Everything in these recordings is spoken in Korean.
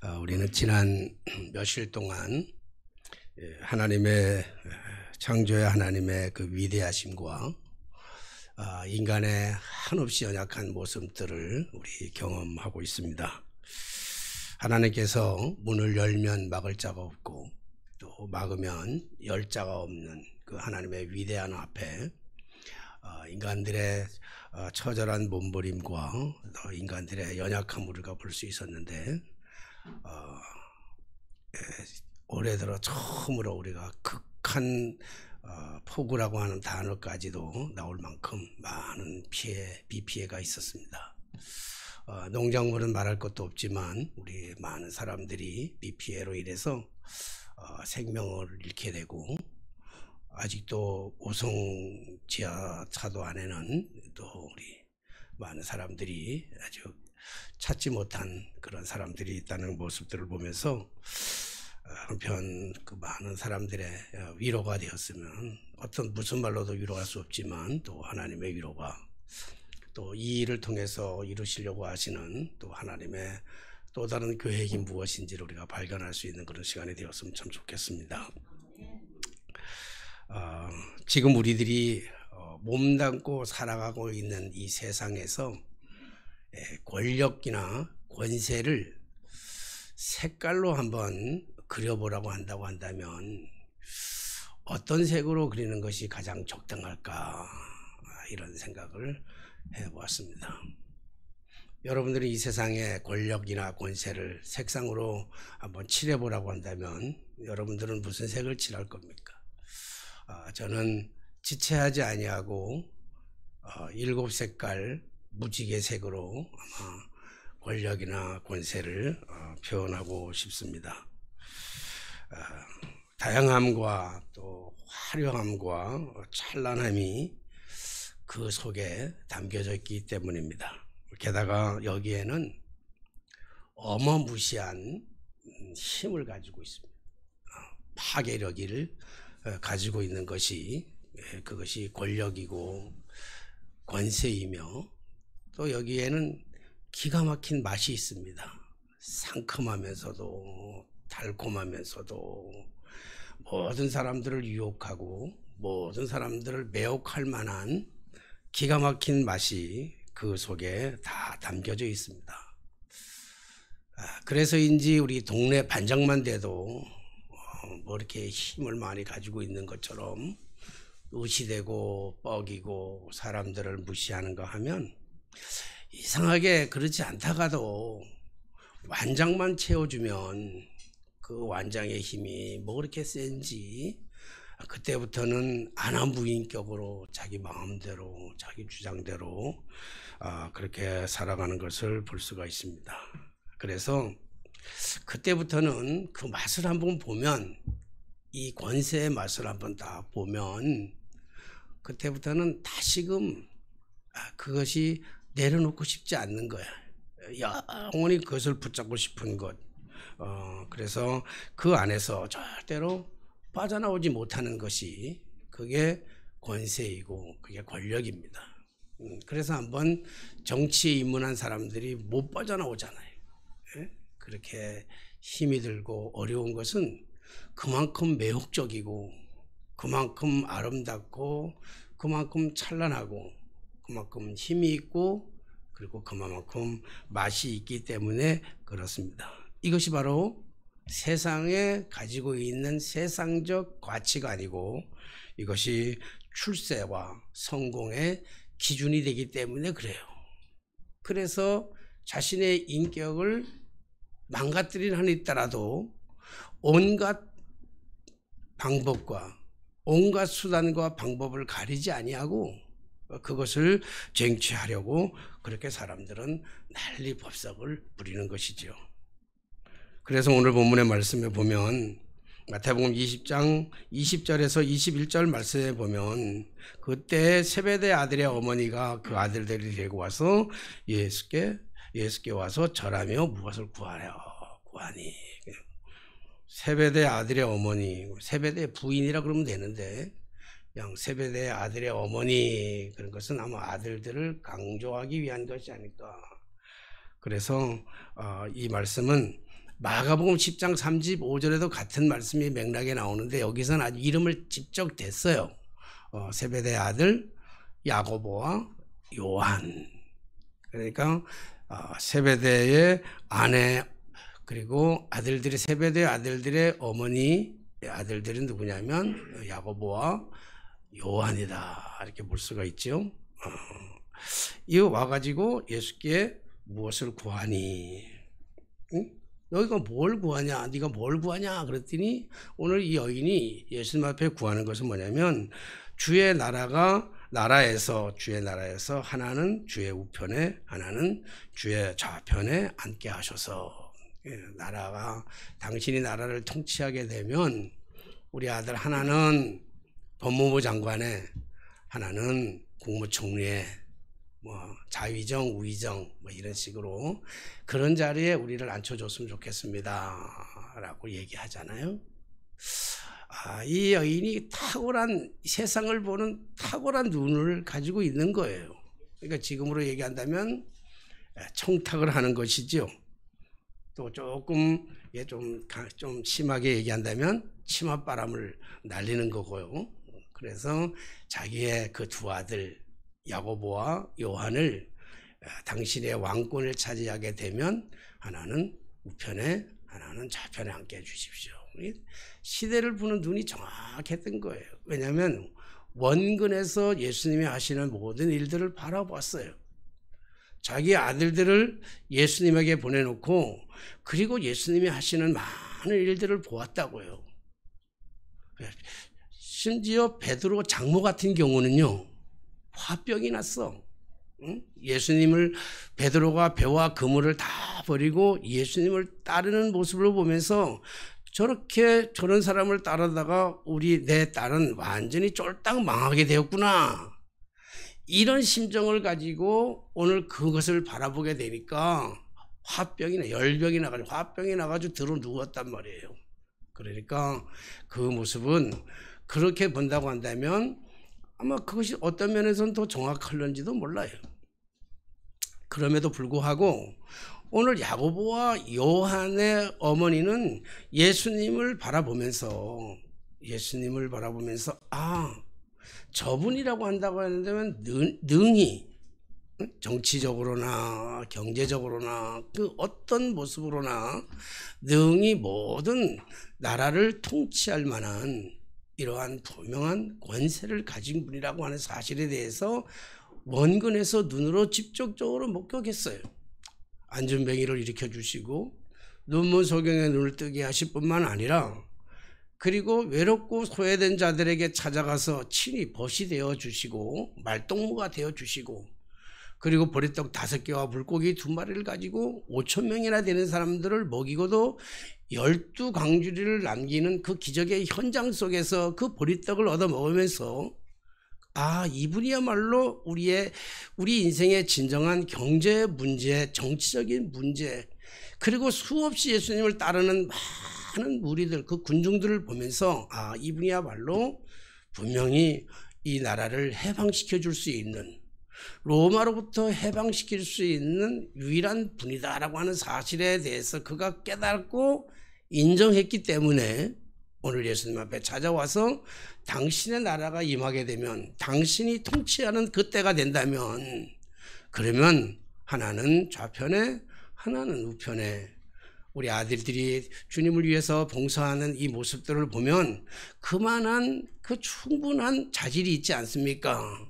우리는 지난 며칠 동안 하나님의 창조의 하나님의 그 위대하심과 인간의 한없이 연약한 모습들을 우리 경험하고 있습니다. 하나님께서 문을 열면 막을 자가 없고 또 막으면 열 자가 없는 그 하나님의 위대한 앞에 인간들의 처절한 몸부림과 인간들의 연약함을 우리가 볼 수 있었는데 올해 들어 처음으로 우리가 극한 폭우라고 하는 단어까지도 나올 만큼 많은 비 피해가 있었습니다. 농작물은 말할 것도 없지만 우리 많은 사람들이 비 피해로 인해서 생명을 잃게 되고, 아직도 오송 지하차도 안에는 또 우리 많은 사람들이 아주 찾지 못한 그런 사람들이 있다는 모습들을 보면서 한편 그 많은 사람들의 위로가 되었으면, 무슨 말로도 위로할 수 없지만 또 하나님의 위로가, 또 이 일을 통해서 이루시려고 하시는 또 하나님의 또 다른 계획이 무엇인지를 우리가 발견할 수 있는 그런 시간이 되었으면 참 좋겠습니다. 지금 우리들이 몸담고 살아가고 있는 이 세상에서 권력이나 권세를 색깔로 한번 그려보라고 한다면 어떤 색으로 그리는 것이 가장 적당할까, 이런 생각을 해보았습니다. 여러분들이 이 세상의 권력이나 권세를 색상으로 한번 칠해보라고 한다면 여러분들은 무슨 색을 칠할 겁니까? 저는 지체하지 아니하고 7색깔 무지개색으로 아마 권력이나 권세를 표현하고 싶습니다. 다양함과 또 화려함과 찬란함이 그 속에 담겨져 있기 때문입니다. 게다가 여기에는 어마무시한 힘을 가지고 있습니다. 파괴력을 가지고 있는 것이, 그것이 권력이고 권세이며, 또 여기에는 기가 막힌 맛이 있습니다. 상큼하면서도 달콤하면서도 모든 사람들을 유혹하고 모든 사람들을 매혹할 만한 기가 막힌 맛이 그 속에 다 담겨져 있습니다. 그래서인지 우리 동네 반장만 돼도 뭐 이렇게 힘을 많이 가지고 있는 것처럼 의시되고 뻐기고 사람들을 무시하는가 하면, 이상하게 그렇지 않다가도 완장만 채워주면 그 완장의 힘이 뭐 그렇게 센지 그때부터는 안하무인격으로 자기 마음대로 자기 주장대로 그렇게 살아가는 것을 볼 수가 있습니다. 그래서 그때부터는 그 맛을 한번 보면, 이 권세의 맛을 한번 다 보면 그때부터는 다시금 그것이 내려놓고 싶지 않는 거야. 영원히 그것을 붙잡고 싶은 것. 그래서 그 안에서 절대로 빠져나오지 못하는 것이, 그게 권세이고 그게 권력입니다. 그래서 한번 정치에 입문한 사람들이 못 빠져나오잖아요. 그렇게 힘이 들고 어려운 것은 그만큼 매혹적이고 그만큼 아름답고 그만큼 찬란하고 그만큼 힘이 있고 그리고 그만큼 맛이 있기 때문에 그렇습니다. 이것이 바로 세상에 가지고 있는 세상적 가치관이고, 이것이 출세와 성공의 기준이 되기 때문에 그래요. 그래서 자신의 인격을 망가뜨린 한이 있더라도 온갖 방법과 온갖 수단과 방법을 가리지 아니하고 그것을 쟁취하려고 그렇게 사람들은 난리법석을 부리는 것이죠. 그래서 오늘 본문의 말씀에 보면, 마태복음 20장 20절에서 21절 말씀에 보면, 그때 세베대 아들의 어머니가 그 아들들이 데리고 와서 예수께 와서 절하며 무엇을 구하니. 세베대 아들의 어머니, 세베대 부인이라 그러면 되는데 그냥 세베대 아들의 어머니, 그런 것은 아마 아들들을 강조하기 위한 것이 아닐까. 그래서 이 말씀은 마가복음 10장 35절에도 같은 말씀이 맥락에 나오는데 여기서는 아주 이름을 직접 댔어요. 세베대의 아들 야고보와 요한. 그러니까 세베대의 아내 그리고 아들들이 세베대의 아들들의 어머니 아들들은 누구냐면 야고보와 요한이다 이렇게 볼 수가 있죠. 이 와가지고 예수께 무엇을 구하니? 응? 너희가 뭘 구하냐? 네가 뭘 구하냐? 그랬더니 오늘 이 여인이 예수님 앞에 구하는 것은 뭐냐면 주의 나라에서 하나는 주의 우편에 하나는 주의 좌편에 앉게 하셔서 나라가 당신이 나라를 통치하게 되면 우리 아들 하나는 법무부 장관에 하나는 국무총리에 자위정 우위정 이런 식으로 그런 자리에 우리를 앉혀줬으면 좋겠습니다 라고 얘기하잖아요. 이 여인이 탁월한 세상을 보는 탁월한 눈을 가지고 있는 거예요. 그러니까 지금으로 얘기한다면 청탁을 하는 것이죠. 또 조금 좀 심하게 얘기한다면 치맛바람을 날리는 거고요. 그래서 자기의 그 두 아들 야고보와 요한을 당신의 왕권을 차지하게 되면 하나는 우편에 하나는 좌편에 앉게 해주십시오. 시대를 보는 눈이 정확했던 거예요. 왜냐하면 원근에서 예수님이 하시는 모든 일들을 바라봤어요. 자기 아들들을 예수님에게 보내놓고 그리고 예수님이 하시는 많은 일들을 보았다고요. 심지어 베드로 장모 같은 경우는요. 화병이 났어. 예수님을 베드로가 배와 그물을 다 버리고 예수님을 따르는 모습을 보면서 저런 사람을 따르다가 내 딸은 완전히 쫄딱 망하게 되었구나. 이런 심정을 가지고 오늘 그것을 바라보게 되니까 열병이 나가지고 들어 누웠단 말이에요. 그러니까 그 모습은 그렇게 본다고 한다면 아마 그것이 어떤 면에서는 더 정확할런지도 몰라요. 그럼에도 불구하고 오늘 야고보와 요한의 어머니는 예수님을 바라보면서 저분이라고 한다고 하는데면 능히 정치적으로나 경제적으로나 그 어떤 모습으로나 능히 모든 나라를 통치할 만한 이러한 분명한 권세를 가진 분이라고 하는 사실에 대해서 원근에서 눈으로 직접적으로 목격했어요. 안전뱅이를 일으켜 주시고 눈먼 소경의 눈을 뜨게 하실 뿐만 아니라 그리고 외롭고 소외된 자들에게 찾아가서 친히 벗이 되어 주시고 말동무가 되어 주시고 그리고 보리떡 5개와 물고기 2마리를 가지고 5,000명이나 되는 사람들을 먹이고도 12광주리를 남기는 그 기적의 현장 속에서 그 보리떡을 얻어 먹으면서 이분이야말로 우리 인생의 진정한 경제 문제, 정치적인 문제, 그리고 수없이 예수님을 따르는 많은 무리들, 그 군중들을 보면서 이분이야말로 분명히 이 나라를 해방시켜 줄 수 있는, 로마로부터 해방시킬 수 있는 유일한 분이다라고 하는 사실에 대해서 그가 깨닫고 인정했기 때문에 오늘 예수님 앞에 찾아와서 당신의 나라가 임하게 되면, 당신이 통치하는 그때가 된다면, 그러면 하나는 좌편에 하나는 우편에 우리 아들들이 주님을 위해서 봉사하는 이 모습들을 보면 그만한 그 충분한 자질이 있지 않습니까?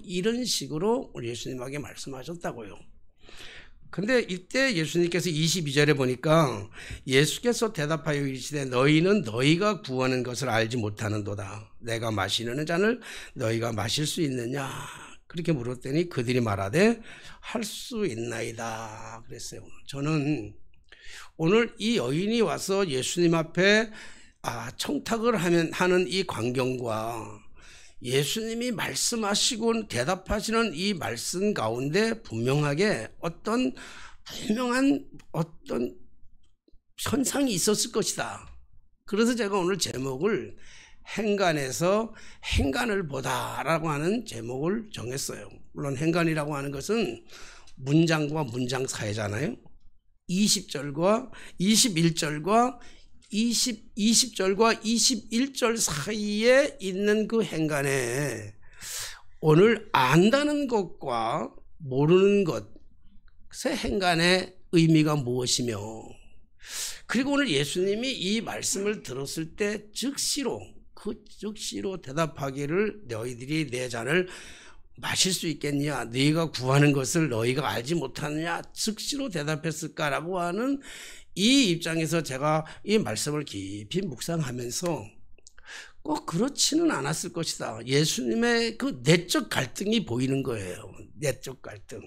이런 식으로 우리 예수님에게 말씀하셨다고요. 근데 이때 예수님께서 22절에 보니까 예수께서 대답하여 이르시되 너희는 너희가 구하는 것을 알지 못하는도다. 내가 마시는 잔을 너희가 마실 수 있느냐? 그렇게 물었더니 그들이 말하되 할 수 있나이다 그랬어요. 저는 오늘 이 여인이 와서 예수님 앞에 청탁을 하는 이 광경과 예수님이 말씀하시고 대답하시는 이 말씀 가운데 분명한 어떤 현상이 있었을 것이다. 그래서 제가 오늘 제목을 행간에서 행간을 보다라고 하는 제목을 정했어요. 물론 행간이라고 하는 것은 문장과 문장 사이잖아요. 20절과 21절과 20절과 21절 사이에 있는 그 행간에 오늘 안다는 것과 모르는 것의 행간의 의미가 무엇이며, 그리고 오늘 예수님이 이 말씀을 들었을 때 즉시로 대답하기를 너희들이 내 잔을 마실 수 있겠냐, 너희가 구하는 것을 너희가 알지 못하느냐, 즉시로 대답했을까라고 하는 이 입장에서 제가 이 말씀을 깊이 묵상하면서 꼭 그렇지는 않았을 것이다. 예수님의 그 내적 갈등이 보이는 거예요. 내적 갈등.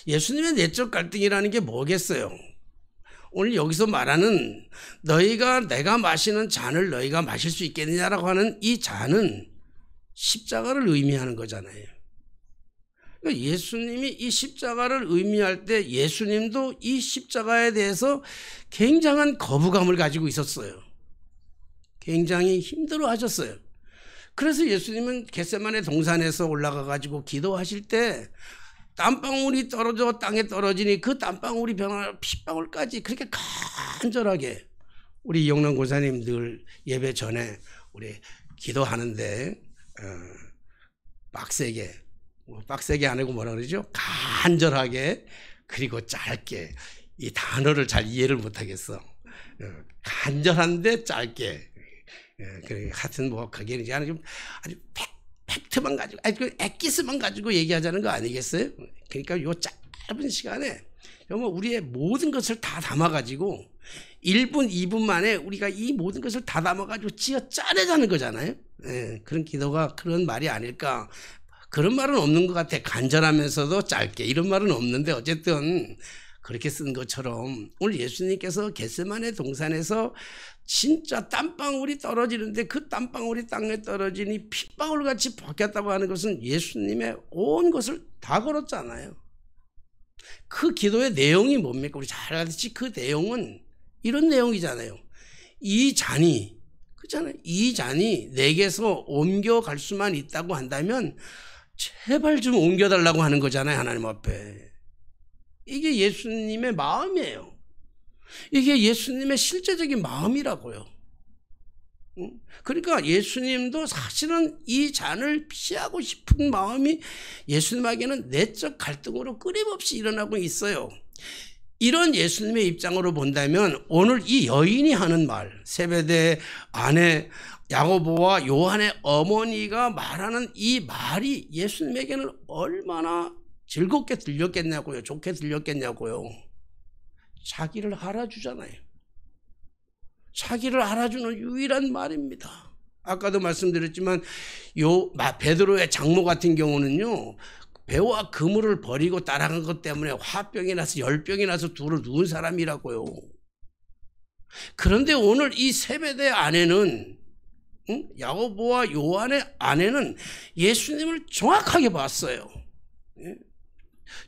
예수님의 내적 갈등이라는 게 뭐겠어요? 오늘 여기서 말하는 너희가 내가 마시는 잔을 너희가 마실 수 있겠느냐라고 하는 이 잔은 십자가를 의미하는 거잖아요. 그러니까 예수님이 이 십자가를 의미할 때 예수님도 이 십자가에 대해서 굉장한 거부감을 가지고 있었어요. 굉장히 힘들어 하셨어요. 그래서 예수님은 겟세마네 동산에서 올라가 가지고 기도하실 때 땀방울이 떨어져 땅에 떨어지니 그 땀방울이 변화 핏방울까지 그렇게 간절하게, 우리 이용남 권사님 늘 예배 전에 우리 기도하는데 빡세게 안 하고 뭐라 그러죠? 간절하게, 그리고 짧게. 이 단어를 잘 이해를 못 하겠어. 간절한데 짧게. 하여튼 뭐 그게 이제 아주 팩트만 가지고, 그 엑기스만 가지고 얘기하자는 거 아니겠어요? 그러니까 요 짧은 시간에 정말 우리의 모든 것을 다 담아가지고 1분, 2분 만에 우리가 이 모든 것을 다 담아가지고 찌어 짜내자는 거잖아요. 그런 기도가 그런 말이 아닐까. 그런 말은 없는 것 같아. 간절하면서도 짧게, 이런 말은 없는데 어쨌든 그렇게 쓴 것처럼 오늘 예수님께서 겟세마네 동산에서 진짜 땀방울이 떨어지는데 그 땀방울이 땅에 떨어지니 핏방울같이 바뀌었다고 하는 것은 예수님의 온 것을 다 걸었잖아요. 그 기도의 내용이 뭡니까? 우리 잘 알듯이 그 내용은 이런 내용이잖아요. 이 잔이, 그렇잖아요. 이 잔이 내게서 옮겨갈 수만 있다고 한다면 제발 좀 옮겨달라고 하는 거잖아요. 하나님 앞에. 이게 예수님의 마음이에요. 이게 예수님의 실제적인 마음이라고요. 그러니까 예수님도 사실은 이 잔을 피하고 싶은 마음이 예수님에게는 내적 갈등으로 끊임없이 일어나고 있어요. 이런 예수님의 입장으로 본다면 오늘 이 여인이 하는 말, 세베대 아내 야고보와 요한의 어머니가 말하는 이 말이 예수님에게는 얼마나 즐겁게 들렸겠냐고요. 좋게 들렸겠냐고요. 자기를 알아주잖아요. 자기를 알아주는 유일한 말입니다. 아까도 말씀드렸지만 베드로의 장모 같은 경우는요, 배와 그물을 버리고 따라간 것 때문에 화병이 나서 열병이 나서 둘을 누운 사람이라고요. 그런데 오늘 이 세베대 아내는, 야고보와 요한의 아내는 예수님을 정확하게 봤어요.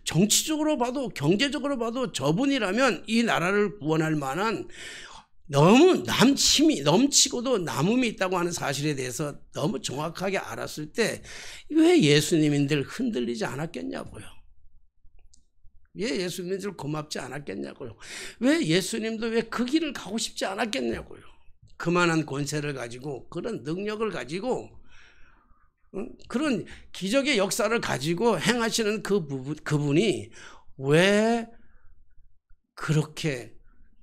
정치적으로 봐도 경제적으로 봐도 저분이라면 이 나라를 구원할 만한 너무 남침이 넘치고도 남음이 있다고 하는 사실에 대해서 너무 정확하게 알았을 때 왜 예수님인들 흔들리지 않았겠냐고요. 왜 예수님들 고맙지 않았겠냐고요. 왜 예수님도 왜 그 길을 가고 싶지 않았겠냐고요. 그만한 권세를 가지고, 그런 능력을 가지고, 그런 기적의 역사를 가지고 행하시는 그분이 왜 그렇게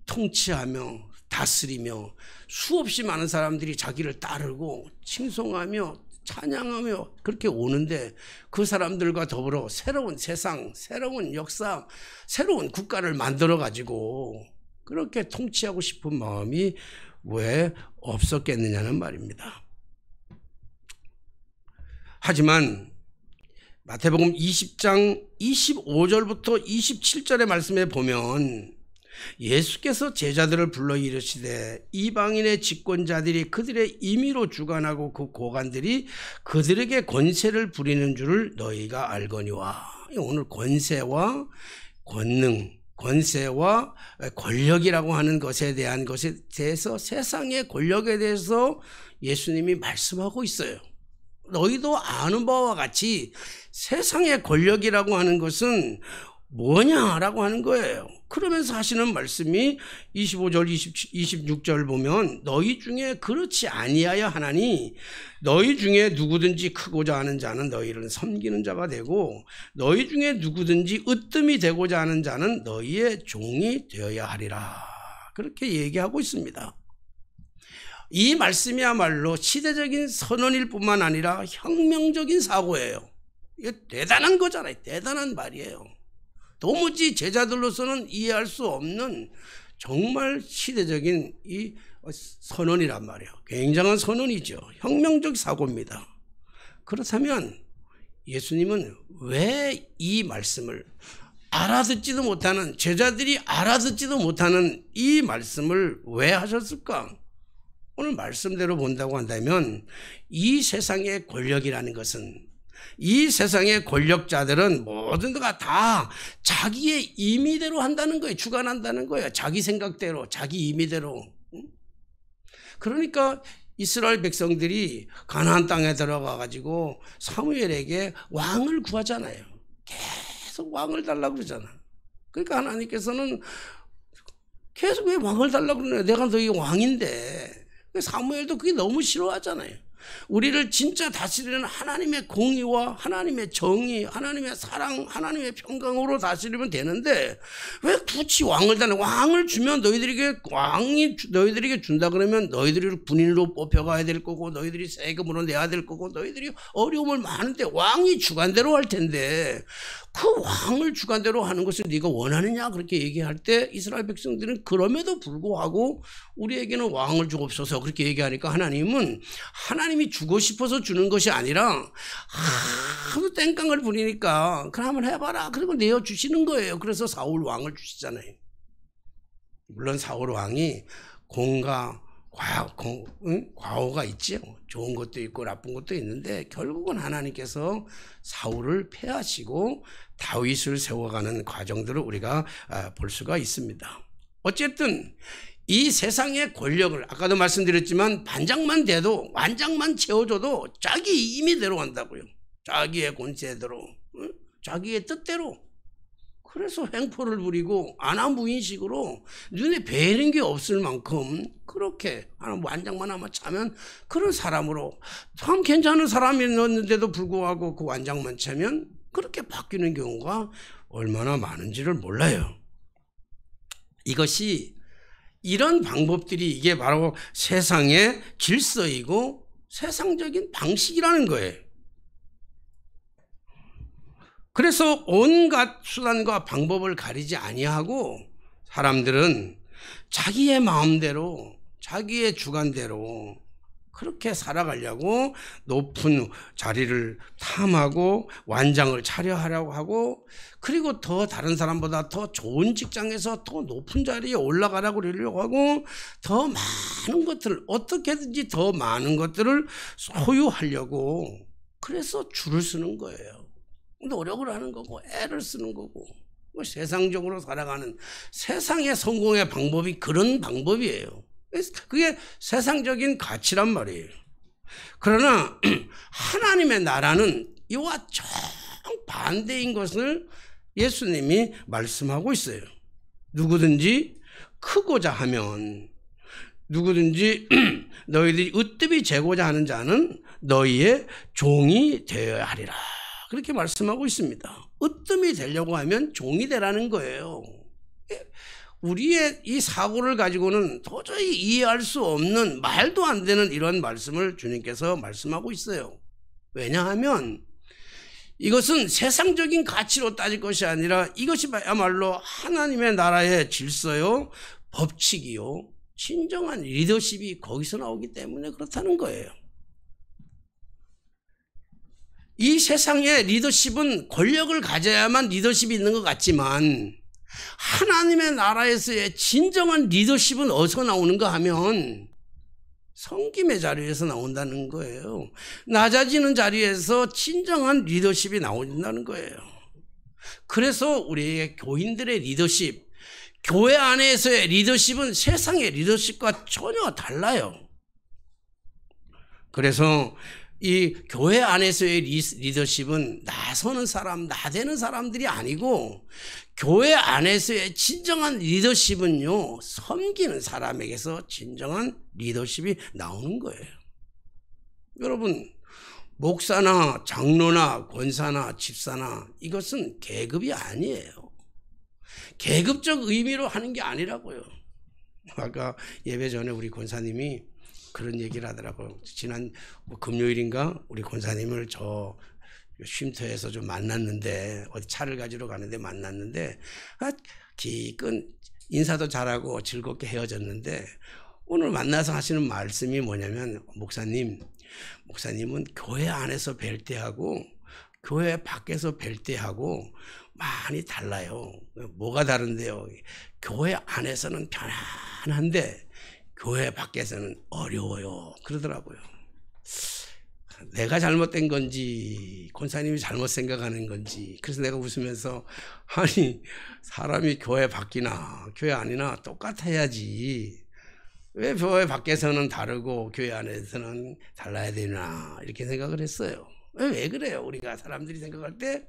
통치하며 다스리며 수없이 많은 사람들이 자기를 따르고 칭송하며 찬양하며 그렇게 오는데, 그 사람들과 더불어 새로운 세상, 새로운 역사, 새로운 국가를 만들어 가지고 그렇게 통치하고 싶은 마음이 왜 없었겠느냐는 말입니다. 하지만 마태복음 20장 25절부터 27절의 말씀에 보면 예수께서 제자들을 불러 이르시되 이방인의 집권자들이 그들의 임의로 주관하고 그 고관들이 그들에게 권세를 부리는 줄을 너희가 알거니와. 오늘 권세와 권능, 권세와 권력이라고 하는 것에 대한 것에 대해서, 세상의 권력에 대해서 예수님이 말씀하고 있어요. 너희도 아는 바와 같이 세상의 권력이라고 하는 것은 뭐냐라고 하는 거예요. 그러면서 하시는 말씀이 25절 26절 보면 너희 중에 그렇지 아니하여 하나니 너희 중에 누구든지 크고자 하는 자는 너희를 섬기는 자가 되고 너희 중에 누구든지 으뜸이 되고자 하는 자는 너희의 종이 되어야 하리라. 그렇게 얘기하고 있습니다. 이 말씀이야말로 시대적인 선언일 뿐만 아니라 혁명적인 사고예요. 이거 대단한 거잖아요. 대단한 말이에요. 도무지 제자들로서는 이해할 수 없는 정말 시대적인 이 선언이란 말이에요. 굉장한 선언이죠. 혁명적 사고입니다. 그렇다면 예수님은 왜 이 말씀을 알아듣지도 못하는, 제자들이 알아듣지도 못하는 이 말씀을 왜 하셨을까? 오늘 말씀대로 본다고 한다면 이 세상의 권력이라는 것은, 이 세상의 권력자들은 모든 것가 다 자기의 임의대로 한다는 거예요. 주관한다는 거예요. 자기 생각대로, 자기 임의대로. 그러니까 이스라엘 백성들이 가나안 땅에 들어가 가지고 사무엘에게 왕을 구하잖아요. 계속 왕을 달라고 그러잖아. 그러니까 하나님께서는 계속 왜 왕을 달라고 그러냐? 내가 너희 왕인데. 사무엘도 그게 너무 싫어하잖아요. 우리를 진짜 다스리는 하나님의 공의와 하나님의 정의, 하나님의 사랑, 하나님의 평강으로 다스리면 되는데 왜 굳이 왕을 달라? 왕을 주면 왕이 너희들에게 준다 그러면 너희들이 군인으로 뽑혀가야 될 거고 너희들이 세금으로 내야 될 거고 너희들이 어려움을 많은데 왕이 주관대로 할 텐데 그 왕을 주관대로 하는 것을 네가 원하느냐? 그렇게 얘기할 때 이스라엘 백성들은 그럼에도 불구하고 우리에게는 왕을 주옵소서 그렇게 얘기하니까 하나님이 주고 싶어서 주는 것이 아니라 하도 땡깡을 부리니까 그럼 한번 해봐라. 그리고 내어주시는 거예요. 그래서 사울 왕을 주시잖아요. 물론 사울 왕이 공과 과오가 있죠. 좋은 것도 있고 나쁜 것도 있는데 결국은 하나님께서 사울을 패하시고 다윗을 세워가는 과정들을 우리가 볼 수가 있습니다. 어쨌든 이 세상의 권력을 아까도 말씀드렸지만 반장만 돼도 완장만 채워줘도 자기 임의대로 한다고요. 자기의 권세대로, 자기의 뜻대로. 그래서 횡포를 부리고 안하무인식으로 눈에 뵈는 게 없을 만큼 그렇게 완장만 하면 차면 그런 사람으로 참 괜찮은 사람이었는데도 불구하고 그 완장만 차면 그렇게 바뀌는 경우가 얼마나 많은지를 몰라요. 이런 방법들이 이게 바로 세상의 질서이고 세상적인 방식이라는 거예요. 그래서 온갖 수단과 방법을 가리지 아니하고 사람들은 자기의 마음대로 자기의 주관대로 그렇게 살아가려고 높은 자리를 탐하고 완장을 차려하려고 하고 그리고 더 다른 사람보다 더 좋은 직장에서 더 높은 자리에 올라가려고 그러려고 하고 더 많은 것들을 어떻게든지 더 많은 것들을 소유하려고 그래서 줄을 서는 거예요. 노력을 하는 거고 애를 쓰는 거고 세상적으로 살아가는 세상의 성공의 방법이 그런 방법이에요. 그게 세상적인 가치란 말이에요. 그러나 하나님의 나라는 이와 정반대인 것을 예수님이 말씀하고 있어요. 누구든지 크고자 하면 누구든지 너희들이 으뜸이 되고자 하는 자는 너희의 종이 되어야 하리라. 그렇게 말씀하고 있습니다. 으뜸이 되려고 하면 종이 되라는 거예요. 우리의 이 사고를 가지고는 도저히 이해할 수 없는 말도 안 되는 이런 말씀을 주님께서 말씀하고 있어요. 왜냐하면 이것은 세상적인 가치로 따질 것이 아니라 이것이 야말로 하나님의 나라의 질서요, 법칙이요, 진정한 리더십이 거기서 나오기 때문에 그렇다는 거예요. 이 세상의 리더십은 권력을 가져야만 리더십이 있는 것 같지만 하나님의 나라에서의 진정한 리더십은 어디서 나오는가 하면 섬김의 자리에서 나온다는 거예요. 낮아지는 자리에서 진정한 리더십이 나온다는 거예요. 그래서 우리의 교인들의 리더십, 교회 안에서의 리더십은 세상의 리더십과 전혀 달라요. 그래서 이 교회 안에서의 리더십은 나서는 사람, 나대는 사람들이 아니고 교회 안에서의 진정한 리더십은요, 섬기는 사람에게서 진정한 리더십이 나오는 거예요. 여러분, 목사나 장로나 권사나 집사나 이것은 계급이 아니에요. 계급적 의미로 하는 게 아니라고요. 아까 예배 전에 우리 권사님이 그런 얘기를 하더라고요. 지난 금요일인가 우리 권사님을 저 쉼터에서 좀 만났는데, 어디 차를 가지러 가는데 만났는데, 기껏 인사도 잘하고 즐겁게 헤어졌는데, 오늘 만나서 하시는 말씀이 뭐냐면, 목사님은 교회 안에서 뵐 때하고 교회 밖에서 뵐 때하고 많이 달라요. 뭐가 다른데요? 교회 안에서는 편안한데 교회 밖에서는 어려워요. 그러더라고요. 내가 잘못된 건지 권사님이 잘못 생각하는 건지, 그래서 내가 웃으면서, 아니 사람이 교회 밖이나 교회 안이나 똑같아야지 왜 교회 밖에서는 다르고 교회 안에서는 달라야 되나, 이렇게 생각을 했어요. 왜 그래요? 우리가 사람들이 생각할 때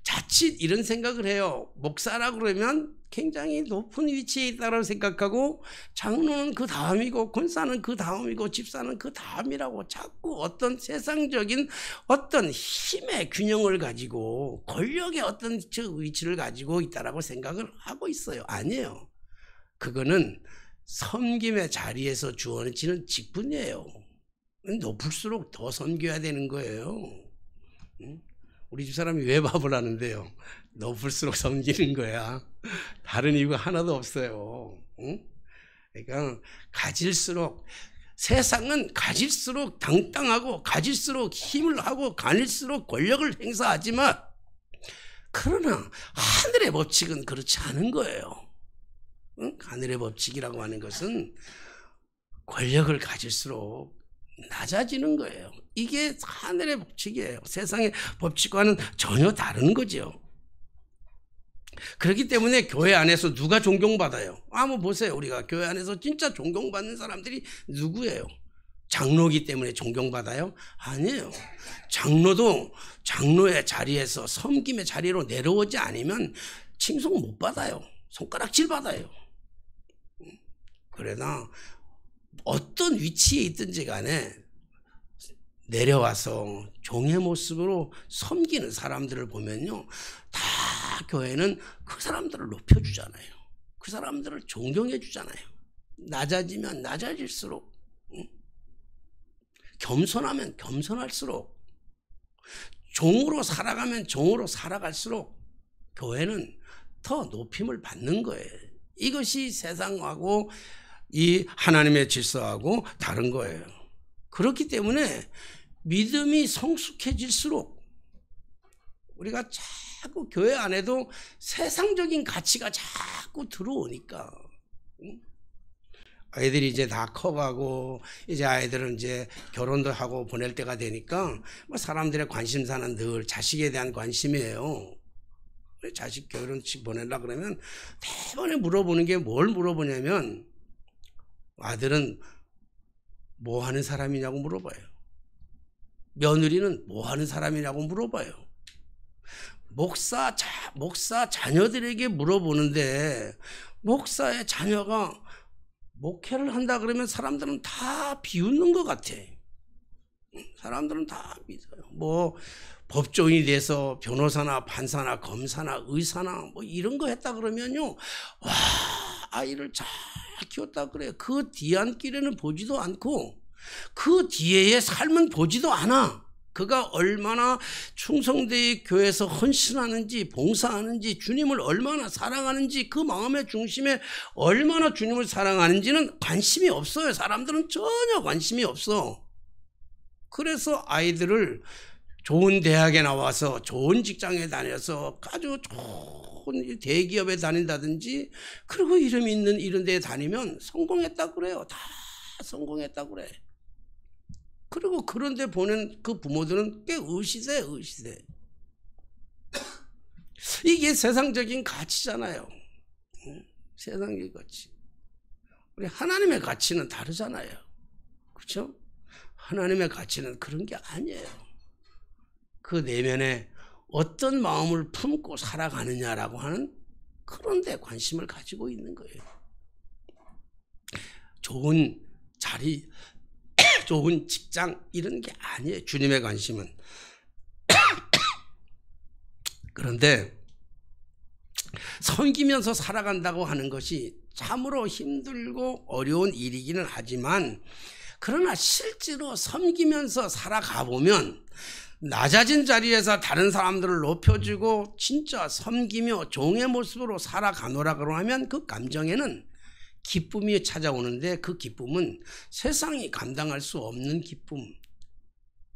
자칫 이런 생각을 해요. 목사라 그러면 굉장히 높은 위치에 있다고 생각하고, 장로는 그 다음이고 권사는 그 다음이고 집사는 그 다음이라고 자꾸 어떤 세상적인 어떤 힘의 균형을 가지고 권력의 어떤 위치를 가지고 있다라고 생각을 하고 있어요. 아니에요. 그거는 섬김의 자리에서 주어지는 직분이에요. 높을수록 더 섬겨야 되는 거예요. 우리 집사람이 외밥을 하는데요, 높을수록 섬기는 거야. 다른 이유가 하나도 없어요. 그러니까 가질수록, 세상은 가질수록 당당하고 가질수록 힘을 하고 가질수록 권력을 행사하지만, 그러나 하늘의 법칙은 그렇지 않은 거예요. 하늘의 법칙이라고 하는 것은 권력을 가질수록 낮아지는 거예요. 이게 하늘의 법칙이에요. 세상의 법칙과는 전혀 다른 거죠. 그렇기 때문에 교회 안에서 누가 존경받아요? 한번 보세요. 우리가 교회 안에서 진짜 존경받는 사람들이 누구예요? 장로기 때문에 존경받아요? 아니에요. 장로도 장로의 자리에서 섬김의 자리로 내려오지 않으면 칭송 못 받아요. 손가락질 받아요. 그러나 어떤 위치에 있든지 간에 내려와서 종의 모습으로 섬기는 사람들을 보면요, 다 교회는 그 사람들을 높여주잖아요. 그 사람들을 존경해 주잖아요. 낮아지면 낮아질수록, 겸손하면 겸손할수록, 종으로 살아가면 종으로 살아갈수록 교회는 더 높임을 받는 거예요. 이것이 세상하고 이 하나님의 질서하고 다른 거예요. 그렇기 때문에 믿음이 성숙해질수록 우리가 자꾸 교회 안에도 세상적인 가치가 자꾸 들어오니까, 아이들이 이제 다 커가고 이제 아이들은 이제 결혼도 하고 보낼 때가 되니까 사람들의 관심사는 늘 자식에 대한 관심이에요. 자식 결혼식 보내려고 그러면 대번에 물어보는 게, 뭘 물어보냐면, 아들은 뭐 하는 사람이냐고 물어봐요. 며느리는 뭐 하는 사람이냐고 물어봐요. 목사 자녀들에게 물어보는데, 목사의 자녀가 목회를 한다 그러면 사람들은 다 비웃는 것 같아. 사람들은 다 믿어요. 뭐 법조인이 돼서 변호사나 판사나 검사나 의사나 뭐 이런 거 했다 그러면요, 와, 아이를 잘 키웠다 그래요. 그 뒤안길에는 보지도 않고 그 뒤에의 삶은 보지도 않아. 그가 얼마나 충성되이 교회에서 헌신하는지, 봉사하는지, 주님을 얼마나 사랑하는지, 그 마음의 중심에 얼마나 주님을 사랑하는지는 관심이 없어요. 사람들은 전혀 관심이 없어. 그래서 아이들을 좋은 대학에 나와서 좋은 직장에 다녀서 아주 좋은 대기업에 다닌다든지, 그리고 이름이 있는 이런 데에 다니면 성공했다 그래요. 다 성공했다 그래. 그리고 그런 데 보낸 그 부모들은 꽤 의시돼. 이게 세상적인 가치잖아요. 세상의 가치. 우리 하나님의 가치는 다르잖아요. 그렇죠? 하나님의 가치는 그런 게 아니에요. 그 내면에 어떤 마음을 품고 살아가느냐라고 하는 그런 데 관심을 가지고 있는 거예요. 좋은 자리, 좋은 직장 이런 게 아니에요. 주님의 관심은. 그런데 섬기면서 살아간다고 하는 것이 참으로 힘들고 어려운 일이기는 하지만, 그러나 실제로 섬기면서 살아가 보면 낮아진 자리에서 다른 사람들을 높여주고 진짜 섬기며 종의 모습으로 살아가노라고 하면 그 감정에는 기쁨이 찾아오는데, 그 기쁨은 세상이 감당할 수 없는 기쁨,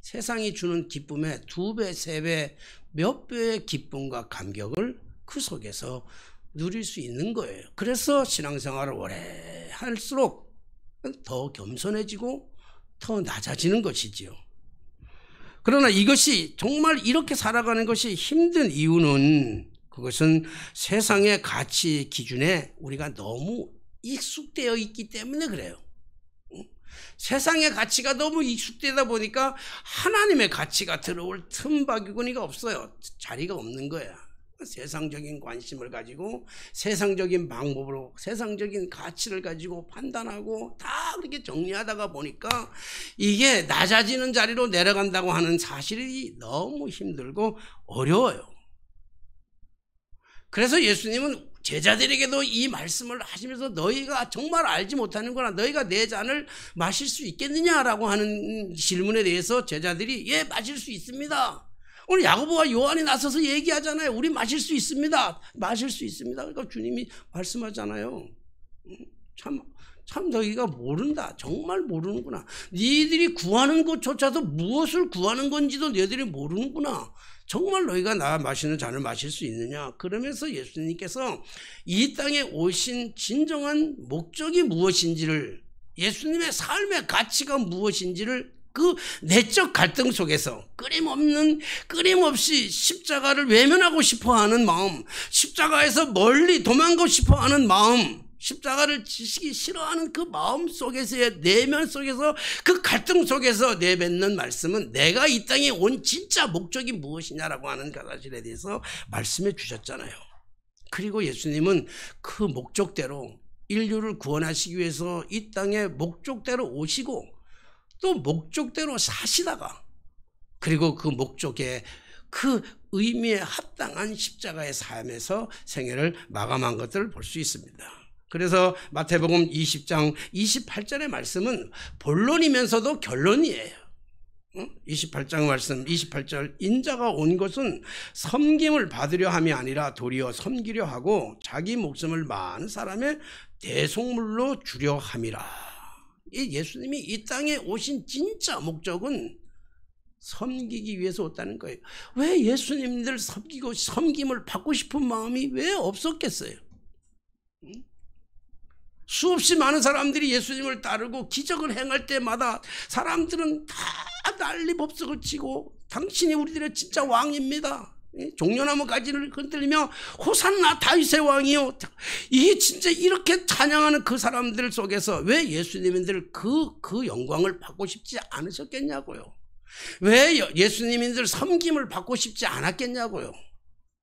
세상이 주는 기쁨의 2배, 3배, 몇 배의 기쁨과 감격을 그 속에서 누릴 수 있는 거예요. 그래서 신앙생활을 오래 할수록 더 겸손해지고 더 낮아지는 것이지요. 그러나 이것이 정말 이렇게 살아가는 것이 힘든 이유는, 그것은 세상의 가치 기준에 우리가 너무 익숙되어 있기 때문에 그래요. 세상의 가치가 너무 익숙되다 보니까 하나님의 가치가 들어올 틈바구니가 없어요. 자리가 없는 거야. 세상적인 관심을 가지고 세상적인 방법으로 세상적인 가치를 가지고 판단하고 다 그렇게 정리하다가 보니까 이게 낮아지는 자리로 내려간다고 하는 사실이 너무 힘들고 어려워요. 그래서 예수님은 제자들에게도 이 말씀을 하시면서 너희가 정말 알지 못하는구나, 너희가 내 잔을 마실 수 있겠느냐라고 하는 질문에 대해서 제자들이 예, 마실 수 있습니다. 오늘 야고보와 요한이 나서서 얘기하잖아요. 우리 마실 수 있습니다. 마실 수 있습니다. 그러니까 주님이 말씀하잖아요. 참 너희가 모른다. 정말 모르는구나. 니들이 구하는 것조차도 무엇을 구하는 건지도 너희들이 모르는구나. 정말 너희가 나 마시는 잔을 마실 수 있느냐. 그러면서 예수님께서 이 땅에 오신 진정한 목적이 무엇인지를, 예수님의 삶의 가치가 무엇인지를 그 내적 갈등 속에서 끊임없이 십자가를 외면하고 싶어하는 마음, 십자가에서 멀리 도망가고 싶어하는 마음, 십자가를 지시기 싫어하는 그 마음 속에서의 내면 속에서 그 갈등 속에서 내뱉는 말씀은 내가 이 땅에 온 진짜 목적이 무엇이냐라고 하는 그 사실에 대해서 말씀해 주셨잖아요. 그리고 예수님은 그 목적대로 인류를 구원하시기 위해서 이 땅에 목적대로 오시고 또 목적대로 사시다가, 그리고 그 목적에 그 의미에 합당한 십자가의 삶에서 생애를 마감한 것들을 볼 수 있습니다. 그래서 마태복음 20장 28절의 말씀은 본론이면서도 결론이에요. 28장 말씀 28절, 인자가 온 것은 섬김을 받으려 함이 아니라 도리어 섬기려 하고 자기 목숨을 많은 사람의 대속물로 주려 함이라. 이 예수님이 이 땅에 오신 진짜 목적은 섬기기 위해서 왔다는 거예요. 왜 예수님들 섬기고 섬김을 받고 싶은 마음이 왜 없었겠어요? 수없이 많은 사람들이 예수님을 따르고 기적을 행할 때마다 사람들은 다 난리법석을 치고 당신이 우리들의 진짜 왕입니다, 종려나무 가지를 흔들리며 호산나 다윗의 왕이요, 이게 진짜 이렇게 찬양하는 그 사람들 속에서 왜 예수님들 그 영광을 받고 싶지 않으셨겠냐고요. 왜 예수님들 섬김을 받고 싶지 않았겠냐고요.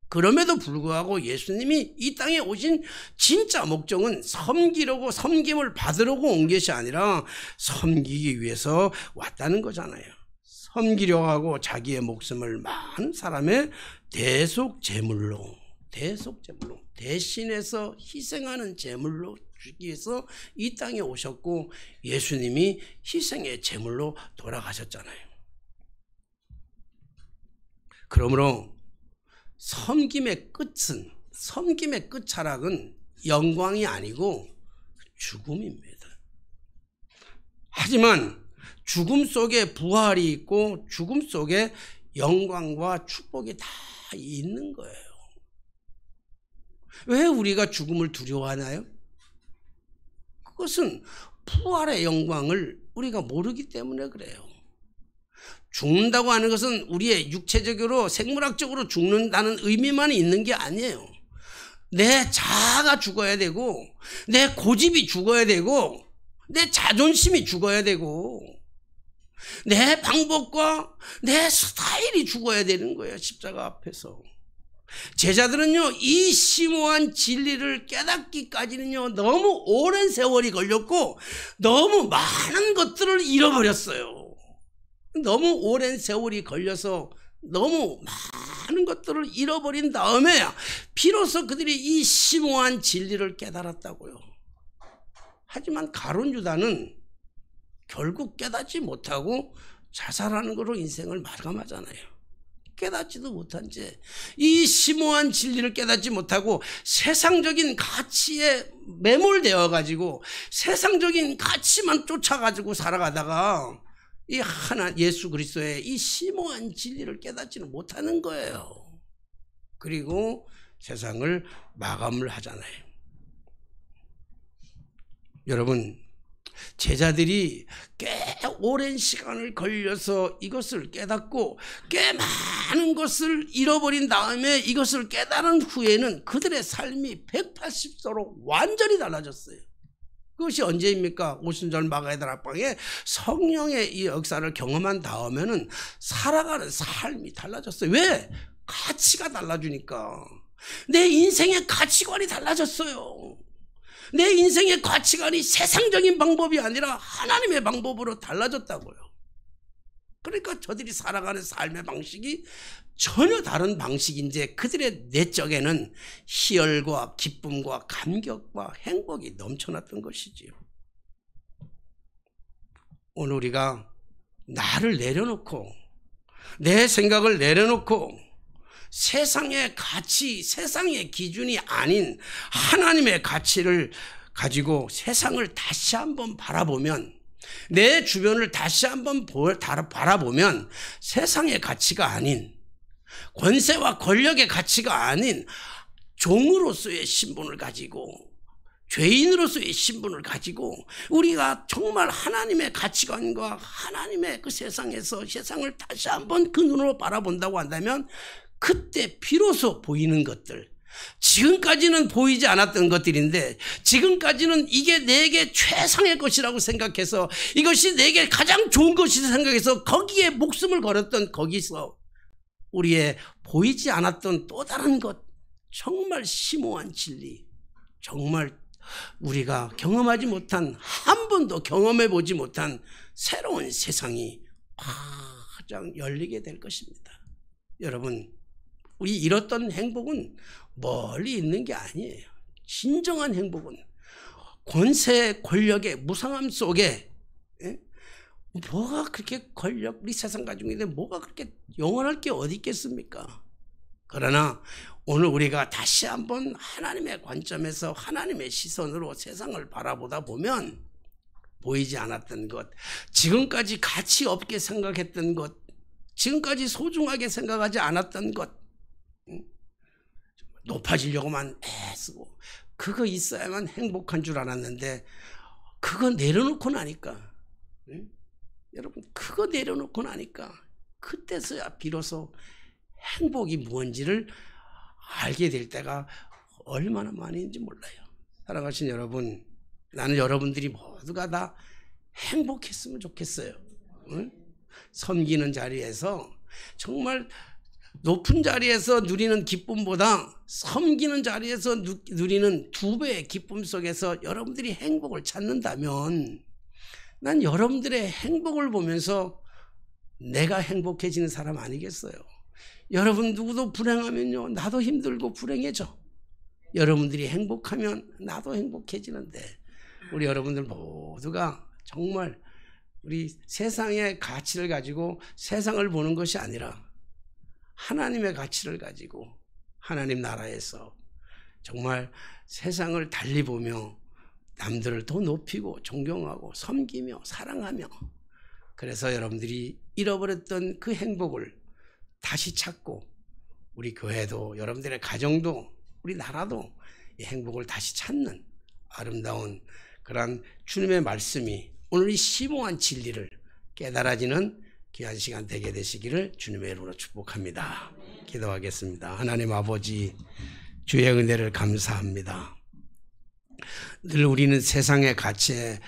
그럼에도 불구하고 예수님이 이 땅에 오신 진짜 목적은 섬기려고 섬김을 받으려고 온 것이 아니라 섬기기 위해서 왔다는 거잖아요. 섬기려고 하고 자기의 목숨을 많은 사람의 대속제물로 대신해서 희생하는 제물로 주기 위해서 이 땅에 오셨고, 예수님이 희생의 제물로 돌아가셨잖아요. 그러므로 섬김의 끝자락은 영광이 아니고 죽음입니다. 하지만 죽음 속에 부활이 있고 죽음 속에 영광과 축복이 다 있는 거예요. 왜 우리가 죽음을 두려워하나요? 그것은 부활의 영광을 우리가 모르기 때문에 그래요. 죽는다고 하는 것은 우리의 육체적으로 생물학적으로 죽는다는 의미만 있는 게 아니에요. 내 자아가 죽어야 되고, 내 고집이 죽어야 되고, 내 자존심이 죽어야 되고, 내 방법과 내 스타일이 죽어야 되는 거예요. 십자가 앞에서. 제자들은요, 이 심오한 진리를 깨닫기까지는요, 너무 오랜 세월이 걸렸고 너무 많은 것들을 잃어버렸어요. 너무 오랜 세월이 걸려서 너무 많은 것들을 잃어버린 다음에 비로소 그들이 이 심오한 진리를 깨달았다고요. 하지만 가룟 유다는 결국 깨닫지 못하고 자살하는 것으로 인생을 마감하잖아요. 깨닫지도 못한 채 이 심오한 진리를 깨닫지 못하고 세상적인 가치에 매몰되어 가지고 세상적인 가치만 쫓아가지고 살아가다가 이 하나 예수 그리스도의 이 심오한 진리를 깨닫지는 못하는 거예요. 그리고 세상을 마감을 하잖아요. 여러분, 제자들이 꽤 오랜 시간을 걸려서 이것을 깨닫고 꽤 많은 것을 잃어버린 다음에 이것을 깨달은 후에는 그들의 삶이 180도로 완전히 달라졌어요. 그것이 언제입니까? 오순절 마가의 다락방에 성령의 이 역사를 경험한 다음에는 살아가는 삶이 달라졌어요. 왜? 가치가 달라지니까. 내 인생의 가치관이 달라졌어요. 내 인생의 가치관이 세상적인 방법이 아니라 하나님의 방법으로 달라졌다고요. 그러니까 저들이 살아가는 삶의 방식이 전혀 다른 방식인데 그들의 내적에는 희열과 기쁨과 감격과 행복이 넘쳐났던 것이지요. 오늘 우리가 나를 내려놓고 내 생각을 내려놓고 세상의 가치, 세상의 기준이 아닌 하나님의 가치를 가지고 세상을 다시 한번 바라보면, 내 주변을 다시 한번 바라보면 세상의 가치가 아닌, 권세와 권력의 가치가 아닌 종으로서의 신분을 가지고, 죄인으로서의 신분을 가지고 우리가 정말 하나님의 가치관과 하나님의 그 세상에서 세상을 다시 한번 그 눈으로 바라본다고 한다면 그때 비로소 보이는 것들, 지금까지는 보이지 않았던 것들인데 지금까지는 이게 내게 최상의 것이라고 생각해서 이것이 내게 가장 좋은 것이라고 생각해서 거기에 목숨을 걸었던 거기서 우리의 보이지 않았던 또 다른 것, 정말 심오한 진리, 정말 우리가 경험하지 못한, 한 번도 경험해 보지 못한 새로운 세상이 가장 열리게 될 것입니다. 여러분, 우리 잃었던 행복은 멀리 있는 게 아니에요. 진정한 행복은 권세, 권력의 무상함 속에, 뭐가 그렇게 권력, 우리 세상 가지고 있는데 뭐가 그렇게 영원할 게 어디 있겠습니까? 그러나 오늘 우리가 다시 한번 하나님의 관점에서 하나님의 시선으로 세상을 바라보다 보면 보이지 않았던 것, 지금까지 가치 없게 생각했던 것, 지금까지 소중하게 생각하지 않았던 것, 높아지려고만 애쓰고 그거 있어야만 행복한 줄 알았는데 그거 내려놓고 나니까, 여러분, 그거 내려놓고 나니까 그때서야 비로소 행복이 무엇인지를 알게 될 때가 얼마나 많은지 몰라요. 사랑하신 여러분, 나는 여러분들이 모두가 다 행복했으면 좋겠어요. 섬기는 자리에서 정말 높은 자리에서 누리는 기쁨보다 섬기는 자리에서 누리는 2배의 기쁨 속에서 여러분들이 행복을 찾는다면 난 여러분들의 행복을 보면서 내가 행복해지는 사람 아니겠어요? 여러분 누구도 불행하면요, 나도 힘들고 불행해져. 여러분들이 행복하면 나도 행복해지는데 우리 여러분들 모두가 정말 우리 세상의 가치를 가지고 세상을 보는 것이 아니라 하나님의 가치를 가지고 하나님 나라에서 정말 세상을 달리 보며 남들을 더 높이고 존경하고 섬기며 사랑하며, 그래서 여러분들이 잃어버렸던 그 행복을 다시 찾고 우리 교회도 여러분들의 가정도 우리 나라도 이 행복을 다시 찾는 아름다운 그런 주님의 말씀이 오늘 이 심오한 진리를 깨달아지는 귀한 시간 되게 되시기를 주님의 이름으로 축복합니다. 기도하겠습니다. 하나님 아버지, 주의 은혜를 감사합니다. 늘 우리는 세상의 가치에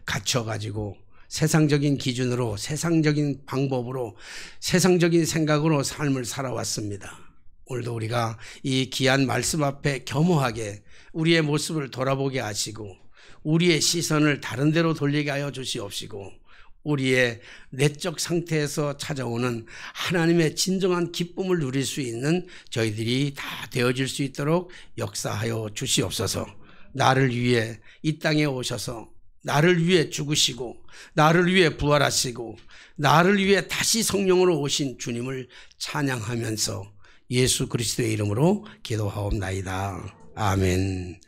갇혀가지고 세상적인 기준으로, 세상적인 방법으로, 세상적인 생각으로 삶을 살아왔습니다. 오늘도 우리가 이 귀한 말씀 앞에 겸허하게 우리의 모습을 돌아보게 하시고 우리의 시선을 다른 데로 돌리게 하여 주시옵시고 우리의 내적 상태에서 찾아오는 하나님의 진정한 기쁨을 누릴 수 있는 저희들이 다 되어질 수 있도록 역사하여 주시옵소서. 나를 위해 이 땅에 오셔서 나를 위해 죽으시고 나를 위해 부활하시고 나를 위해 다시 성령으로 오신 주님을 찬양하면서 예수 그리스도의 이름으로 기도하옵나이다. 아멘.